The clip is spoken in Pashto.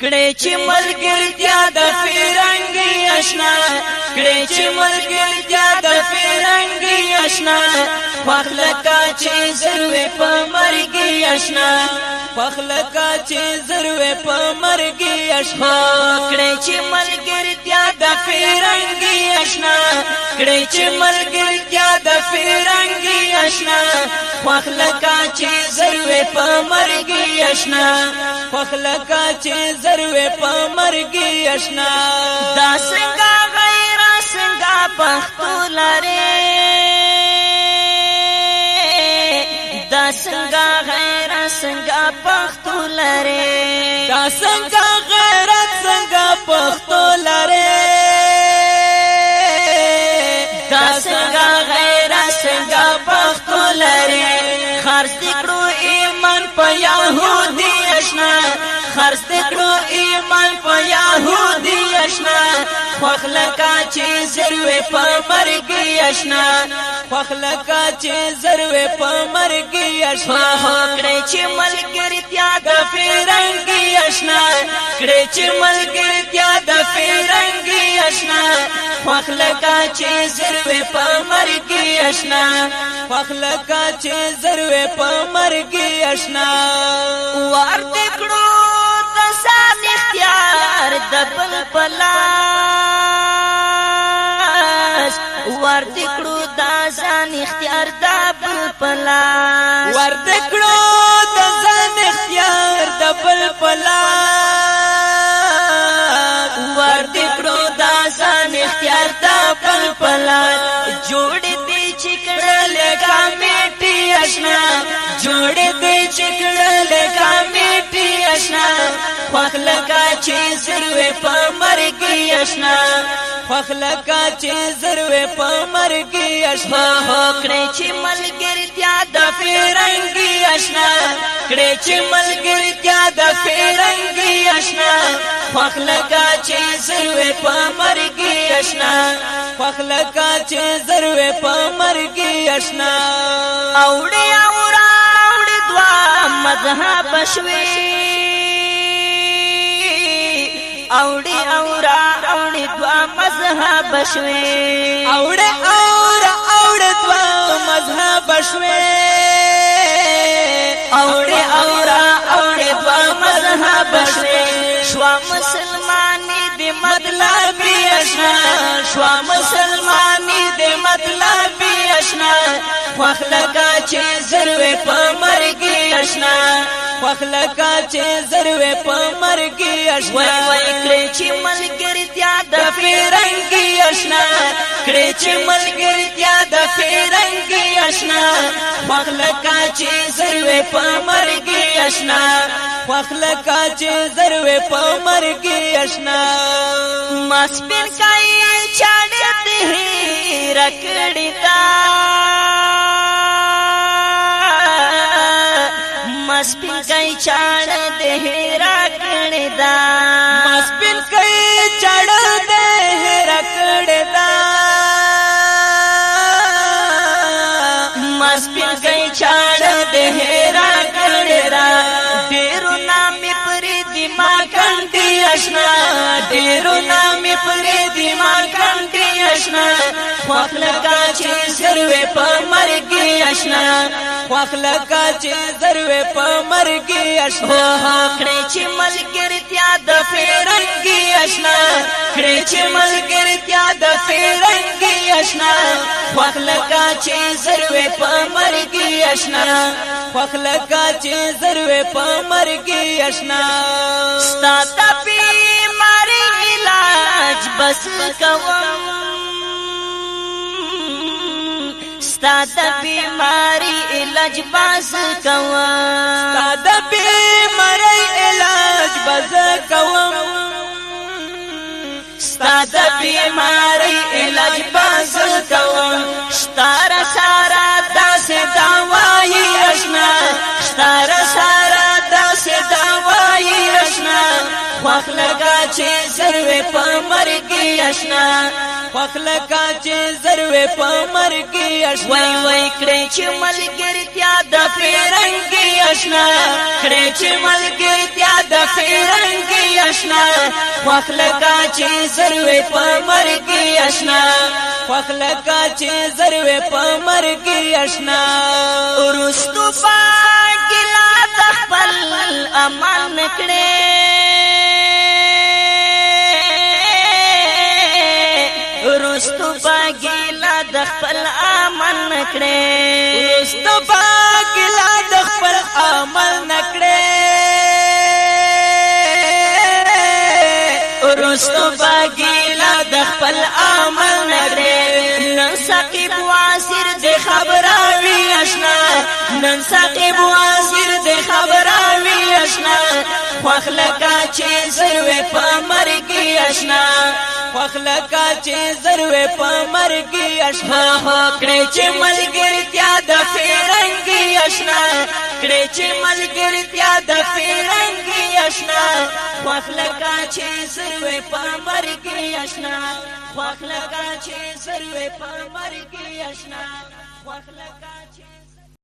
کړي چې ملګرتیا د فرنګي آشنا کړي چې ملګرتیا د فرنګي آشنا پخلکا چې زروې په مرګي آشنا پخلکا چې زروې په مرګي آشنا کړي چې ملګرتیا د فرنګي آشنا کړي چې ملګرتیا د فرنګي آشنا پخلکا چې زروې په مرګي آشنا پخلکا چې زروې په مرګي آشنا دا څنګه غیر څنګه پختو لره دا څنګه غیر څنګه پختو لره دا څنګه غیرت څنګه پختو لره دا څنګه غیر څنګه پختو لره خرڅ کړو ایمان په يهودي آشنا خرڅ کړو ایمان په يهودي آشنا پخلکا چې زروې په مرګي آشنا پخلکا چې زروې په مرګي آشنا کړي چې ملګرتیا د فرنګي آشنا کړي چې ملګرتیا د فرنګي آشنا پخلکا چې زروې په مرګي آشنا پخلکا چې زروې په مرګي آشنا ورته کړو د سان اختیار د بل پلاس ورته کړو د ځان اختیار د بل پلاس ورته کړو د ځان اختیار د بل پلاس ورته کړو د ځان اختیار د بل پلاس جوړ دې چې کړل کمیټي آشنا جوړ دې چې کړل کمیټي آشنا پخلکا چې زروې په مرګي آشنا پخلکا چې زروې په مرګي آشنا کړي چې ملګرتیا د فرنګي آشنا کړي چې ملګرتیا د فرنګي آشنا پخلکا چې زروې په مرګي آشنا پخلکا چې زروې په مرګي آشنا اوړي اوړي دوا مذهب شوي اوړي اوړي دوا مذهب شوي اوړي اوړي دوا مذهب شوي اوړي اوړي دوا مذهب شوي شوا مسلمانی دې مطلبي آشنا شوا مسلمانی دې مطلبي آشنا پخلکا چې زروې په مرګي آشنا پخلکا چې زروې په مرګي آشنا وای کړي چې ملګرتیا د فرنګي آشنا کړي چې ملګرتیا د فرنګي آشنا پخلکا چې زروې په مرګي آشنا پخلکا چې زروې په مرګي آشنا مسپن کای چاړې دې رکړې تا مسپن کای چاړې دې رکړې دا مسپن کای چاړې دې رکړې دا مسپن کای چاړې دې رکړې دا ډېرو نام پرې دې ما کانتي آشنا ډېرو نام پرې دې ما کانتي آشنا پخلکا چې زروې په مرګي آشنا پخلکا چې زروې په مرګي آشنا کړي چې ملګرتیا د فرنګي آشنا کړي چې ملګرتیا د فرنګي آشنا پخلکا چې زروې په مرګي آشنا پخلکا چې زروې په مرګي آشنا ستا د بیماری علاج بس کوم ستا د بیماری علاج بس کوم ستا د بیماری علاج بس کوم ستا د بیماری علاج بس کوم ستاره سارا داسې دوايي آشنا ستاره سارا داسې دوايي آشنا خوخ لگا چې زروې په مرګي آشنا خوخ لگا چې زروې په مرګي آشنا وای وای کړې چې ملګرتیا د فرنګي آشنا کړې چې ملګرتیا د فرنګي آشنا خوخ لگا چې زروې په مرګي آشنا خوخ لگا چې زروې په مرګي آشنا ورستو باګلا د خپل امان کړې ورستو باګلا د خپل امان کړې ورستو باګلا د خپل عمل نکړې ورستو باګلا د خپل عمل نکړې نن سقيب واسر د خبراوي آشنا نن سقيب واسر د خبراوي آشنا خوخ لگا چې زروې په مرګي آشنا خوخ لگا چې زروې په مرګي آشنا کړې چې ملګرتیا د فرنګي آشنا کړې چې ملګرتیا د فرنګي آشنا خوخ لگا چې زروې په مرګي آشنا خوخ لگا چې زروې په مرګي آشنا خوخ لگا چې